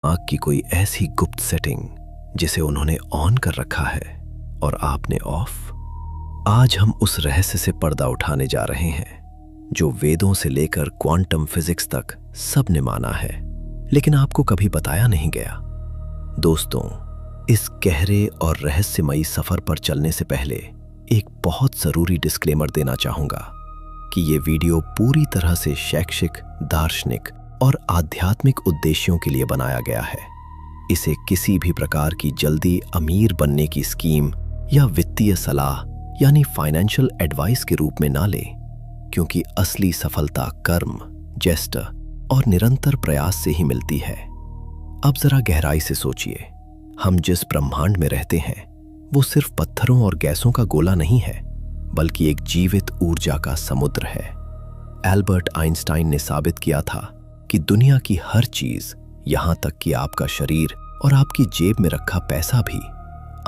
आग की कोई ऐसी गुप्त सेटिंग जिसे उन्होंने ऑन कर रखा है और आपने ऑफ। आज हम उस रहस्य से पर्दा उठाने जा रहे हैं जो वेदों से लेकर क्वांटम फिजिक्स तक सबने माना है, लेकिन आपको कभी बताया नहीं गया। दोस्तों, इस गहरे और रहस्यमयी सफर पर चलने से पहले एक बहुत जरूरी डिस्क्लेमर देना चाहूंगा कि ये वीडियो पूरी तरह से शैक्षिक, दार्शनिक और आध्यात्मिक उद्देश्यों के लिए बनाया गया है। इसे किसी भी प्रकार की जल्दी अमीर बनने की स्कीम या वित्तीय सलाह यानी फाइनेंशियल एडवाइस के रूप में ना लें, क्योंकि असली सफलता कर्म, जेस्ट और निरंतर प्रयास से ही मिलती है। अब जरा गहराई से सोचिए, हम जिस ब्रह्मांड में रहते हैं वो सिर्फ पत्थरों और गैसों का गोला नहीं है, बल्कि एक जीवित ऊर्जा का समुद्र है। एल्बर्ट आइंस्टाइन ने साबित किया था कि दुनिया की हर चीज, यहां तक कि आपका शरीर और आपकी जेब में रखा पैसा भी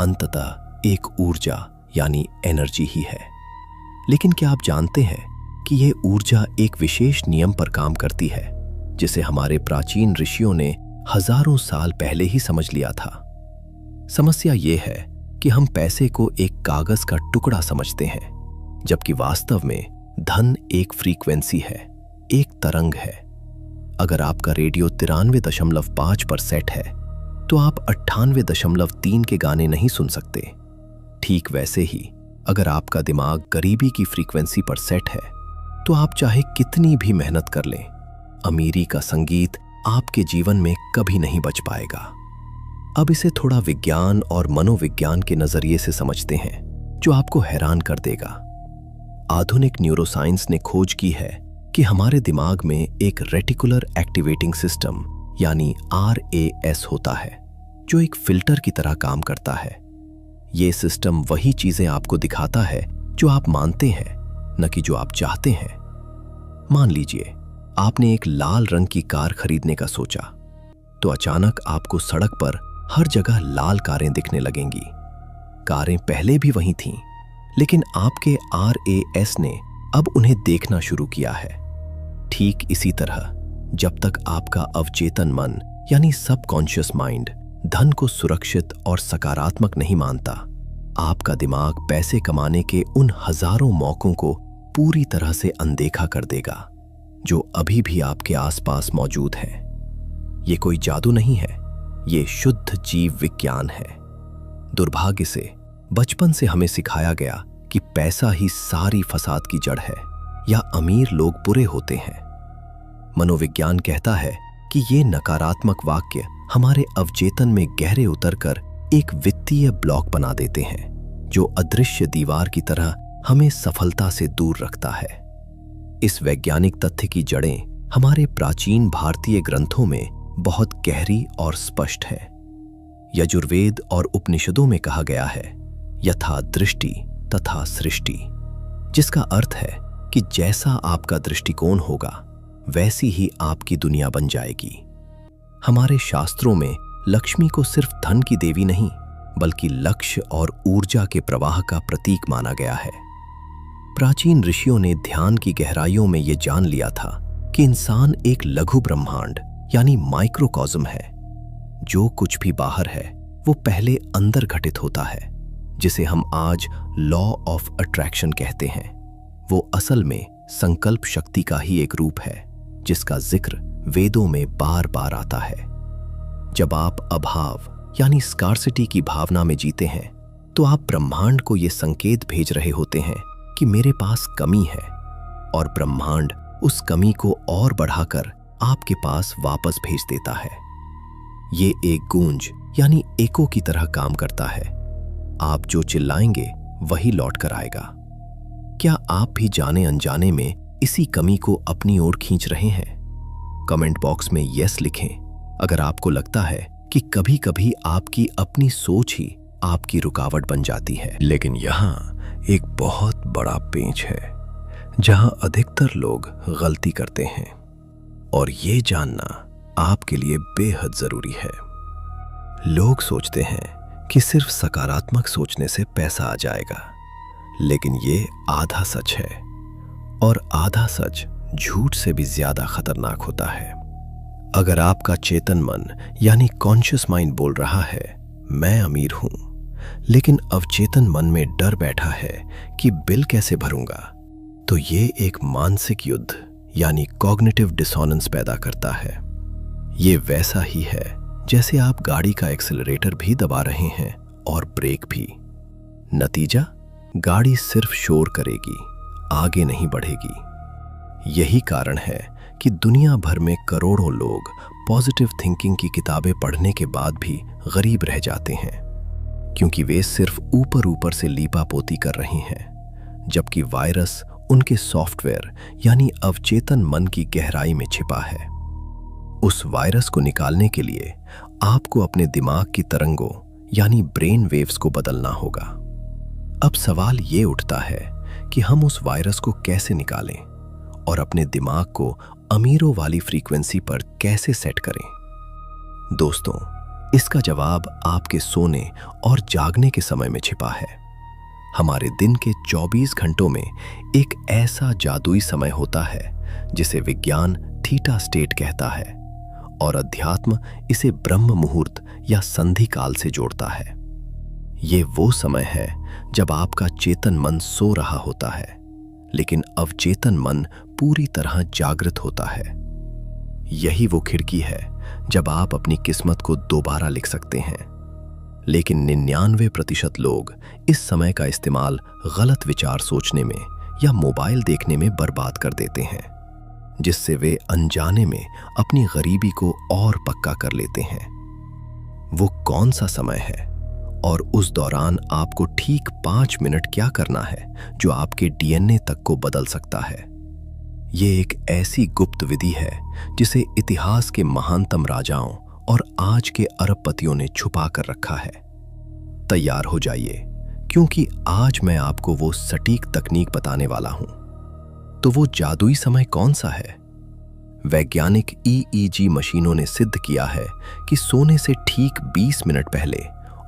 अंततः एक ऊर्जा यानी एनर्जी ही है। लेकिन क्या आप जानते हैं कि यह ऊर्जा एक विशेष नियम पर काम करती है जिसे हमारे प्राचीन ऋषियों ने हजारों साल पहले ही समझ लिया था। समस्या यह है कि हम पैसे को एक कागज का टुकड़ा समझते हैं, जबकि वास्तव में धन एक फ्रीक्वेंसी है, एक तरंग है। अगर आपका रेडियो 93.5 पर सेट है तो आप 98.3 के गाने नहीं सुन सकते। ठीक वैसे ही अगर आपका दिमाग गरीबी की फ्रीक्वेंसी पर सेट है तो आप चाहे कितनी भी मेहनत कर लें, अमीरी का संगीत आपके जीवन में कभी नहीं बज पाएगा। अब इसे थोड़ा विज्ञान और मनोविज्ञान के नजरिए से समझते हैं, जो आपको हैरान कर देगा। आधुनिक न्यूरोसाइंस ने खोज की है कि हमारे दिमाग में एक रेटिकुलर एक्टिवेटिंग सिस्टम यानी RAS होता है, जो एक फिल्टर की तरह काम करता है। ये सिस्टम वही चीजें आपको दिखाता है जो आप मानते हैं, न कि जो आप चाहते हैं। मान लीजिए आपने एक लाल रंग की कार खरीदने का सोचा, तो अचानक आपको सड़क पर हर जगह लाल कारें दिखने लगेंगी। कारें पहले भी वहीं थीं, लेकिन आपके RAS ने अब उन्हें देखना शुरू किया है। ठीक इसी तरह जब तक आपका अवचेतन मन यानी सबकॉन्शियस माइंड धन को सुरक्षित और सकारात्मक नहीं मानता, आपका दिमाग पैसे कमाने के उन हजारों मौकों को पूरी तरह से अनदेखा कर देगा जो अभी भी आपके आसपास मौजूद हैं। ये कोई जादू नहीं है, ये शुद्ध जीव विज्ञान है। दुर्भाग्य से बचपन से हमें सिखाया गया कि पैसा ही सारी फसाद की जड़ है या अमीर लोग बुरे होते हैं। मनोविज्ञान कहता है कि ये नकारात्मक वाक्य हमारे अवचेतन में गहरे उतरकर एक वित्तीय ब्लॉक बना देते हैं, जो अदृश्य दीवार की तरह हमें सफलता से दूर रखता है। इस वैज्ञानिक तथ्य की जड़ें हमारे प्राचीन भारतीय ग्रंथों में बहुत गहरी और स्पष्ट है। यजुर्वेद और उपनिषदों में कहा गया है, यथा दृष्टि तथा सृष्टि, जिसका अर्थ है कि जैसा आपका दृष्टिकोण होगा वैसी ही आपकी दुनिया बन जाएगी। हमारे शास्त्रों में लक्ष्मी को सिर्फ धन की देवी नहीं, बल्कि लक्ष्य और ऊर्जा के प्रवाह का प्रतीक माना गया है। प्राचीन ऋषियों ने ध्यान की गहराइयों में यह जान लिया था कि इंसान एक लघु ब्रह्मांड यानी माइक्रोकॉस्म है। जो कुछ भी बाहर है वो पहले अंदर घटित होता है, जिसे हम आज लॉ ऑफ अट्रैक्शन कहते हैं। वो असल में संकल्प शक्ति का ही एक रूप है, जिसका जिक्र वेदों में बार बार आता है। जब आप अभाव यानी स्कार्सिटी की भावना में जीते हैं, तो आप ब्रह्मांड को यह संकेत भेज रहे होते हैं कि मेरे पास कमी है, और ब्रह्मांड उस कमी को और बढ़ाकर आपके पास वापस भेज देता है। ये एक गूंज यानी एको की तरह काम करता है। आप जो चिल्लाएंगे वही लौट कर आएगा। क्या आप भी जाने अनजाने में इसी कमी को अपनी ओर खींच रहे हैं? कमेंट बॉक्स में यस लिखें अगर आपको लगता है कि कभी कभी आपकी अपनी सोच ही आपकी रुकावट बन जाती है। लेकिन यहाँ एक बहुत बड़ा पेंच है जहां अधिकतर लोग गलती करते हैं, और ये जानना आपके लिए बेहद जरूरी है। लोग सोचते हैं कि सिर्फ सकारात्मक सोचने से पैसा आ जाएगा, लेकिन ये आधा सच है, और आधा सच झूठ से भी ज्यादा खतरनाक होता है। अगर आपका चेतन मन यानी कॉन्शियस माइंड बोल रहा है मैं अमीर हूं, लेकिन अवचेतन मन में डर बैठा है कि बिल कैसे भरूंगा, तो ये एक मानसिक युद्ध यानी कॉग्निटिव डिसोनेंस पैदा करता है। ये वैसा ही है जैसे आप गाड़ी का एक्सेलरेटर भी दबा रहे हैं और ब्रेक भी। नतीजा, गाड़ी सिर्फ शोर करेगी, आगे नहीं बढ़ेगी। यही कारण है कि दुनिया भर में करोड़ों लोग पॉजिटिव थिंकिंग की किताबें पढ़ने के बाद भी गरीब रह जाते हैं, क्योंकि वे सिर्फ ऊपर ऊपर से लीपापोती कर रही हैं, जबकि वायरस उनके सॉफ्टवेयर यानी अवचेतन मन की गहराई में छिपा है। उस वायरस को निकालने के लिए आपको अपने दिमाग की तरंगों यानी ब्रेन वेव्स को बदलना होगा। अब सवाल ये उठता है कि हम उस वायरस को कैसे निकालें और अपने दिमाग को अमीरों वाली फ्रीक्वेंसी पर कैसे सेट करें। दोस्तों, इसका जवाब आपके सोने और जागने के समय में छिपा है। हमारे दिन के 24 घंटों में एक ऐसा जादुई समय होता है जिसे विज्ञान थीटा स्टेट कहता है और अध्यात्म इसे ब्रह्म मुहूर्त या संधि काल से जोड़ता है। ये वो समय है जब आपका चेतन मन सो रहा होता है, लेकिन अवचेतन मन पूरी तरह जागृत होता है। यही वो खिड़की है जब आप अपनी किस्मत को दोबारा लिख सकते हैं। लेकिन 99% लोग इस समय का इस्तेमाल गलत विचार सोचने में या मोबाइल देखने में बर्बाद कर देते हैं, जिससे वे अनजाने में अपनी गरीबी को और पक्का कर लेते हैं। वो कौन सा समय है और उस दौरान आपको ठीक 5 मिनट क्या करना है जो आपके डीएनए तक को बदल सकता है? ये एक ऐसी गुप्त विधि है जिसे इतिहास के महानतम राजाओं और आज के अरबपतियों ने छुपा कर रखा है। तैयार हो जाइए, क्योंकि आज मैं आपको वो सटीक तकनीक बताने वाला हूं। तो वो जादुई समय कौन सा है? वैज्ञानिक ईईजी मशीनों ने सिद्ध किया है कि सोने से ठीक 20 मिनट पहले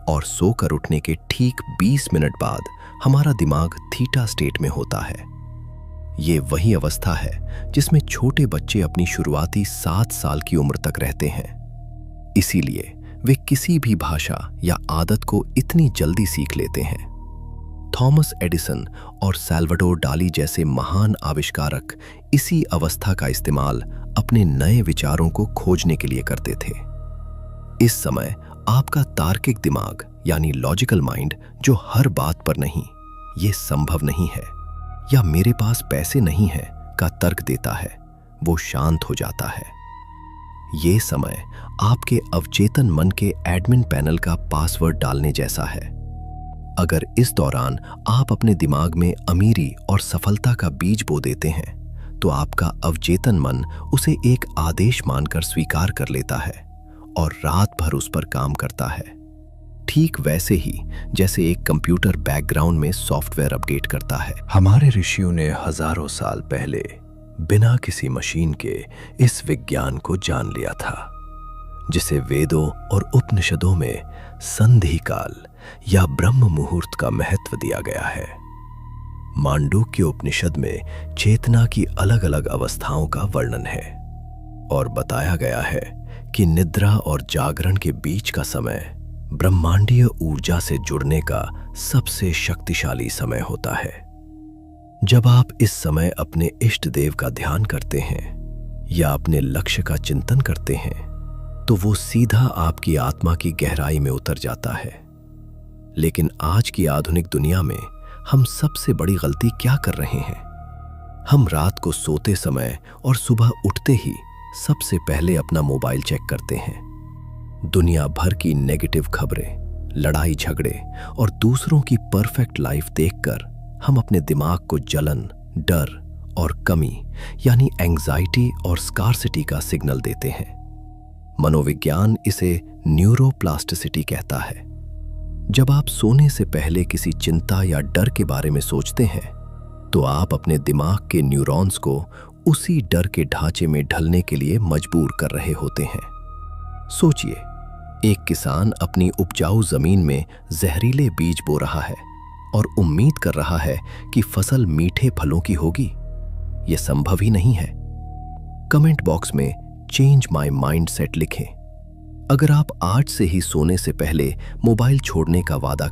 और सोकर उठने के ठीक 20 मिनट बाद हमारा दिमाग थीटा स्टेट में होता है। ये वही अवस्था है जिसमें छोटे बच्चे अपनी शुरुआती 7 साल की उम्र तक रहते हैं। इसीलिए वे किसी भी भाषा या आदत को इतनी जल्दी सीख लेते हैं। थॉमस एडिसन और सैल्वाडोर डाली जैसे महान आविष्कारक इसी अवस्था का इस्तेमाल अपने नए विचारों को खोजने के लिए करते थे। इस समय आपका तार्किक दिमाग यानी लॉजिकल माइंड, जो हर बात पर नहीं, ये संभव नहीं है या मेरे पास पैसे नहीं है का तर्क देता है, वो शांत हो जाता है। ये समय आपके अवचेतन मन के एडमिन पैनल का पासवर्ड डालने जैसा है। अगर इस दौरान आप अपने दिमाग में अमीरी और सफलता का बीज बो देते हैं, तो आपका अवचेतन मन उसे एक आदेश मानकर स्वीकार कर लेता है और रात भर उस पर काम करता है। ठीक वैसे ही जैसे एक कंप्यूटर बैकग्राउंड में सॉफ्टवेयर अपडेट करता है। हमारे ऋषियों ने हजारों साल पहले बिना किसी मशीन के इस विज्ञान को जान लिया था, जिसे वेदों और उपनिषदों में संधि काल या ब्रह्म मुहूर्त का महत्व दिया गया है। मांडूक्य उपनिषद में चेतना की अलग अलग अवस्थाओं का वर्णन है और बताया गया है कि निद्रा और जागरण के बीच का समय ब्रह्मांडीय ऊर्जा से जुड़ने का सबसे शक्तिशाली समय होता है। जब आप इस समय अपने इष्ट देव का ध्यान करते हैं या अपने लक्ष्य का चिंतन करते हैं, तो वो सीधा आपकी आत्मा की गहराई में उतर जाता है। लेकिन आज की आधुनिक दुनिया में हम सबसे बड़ी गलती क्या कर रहे हैं? हम रात को सोते समय और सुबह उठते ही सबसे पहले अपना मोबाइल चेक करते हैं। दुनिया भर की नेगेटिव खबरें, लड़ाई झगड़े और दूसरों की परफेक्ट लाइफ देखकर हम अपने दिमाग को जलन, डर और कमी यानी एंग्जाइटी और स्कार्सिटी का सिग्नल देते हैं। मनोविज्ञान इसे न्यूरोप्लास्टिसिटी कहता है। जब आप सोने से पहले किसी चिंता या डर के बारे में सोचते हैं, तो आप अपने दिमाग के न्यूरॉन्स को उसी डर के ढांचे में ढलने के लिए मजबूर कर रहे होते हैं। सोचिए, एक किसान अपनी उपजाऊ जमीन में जहरीले बीज बो रहा है और उम्मीद कर रहा है कि फसल मीठे फलों की होगी। यह संभव ही नहीं है। कमेंट बॉक्स में चेंज माई माइंड सेट लिखें। अगर आप आज से ही सोने से पहले मोबाइल छोड़ने का वादा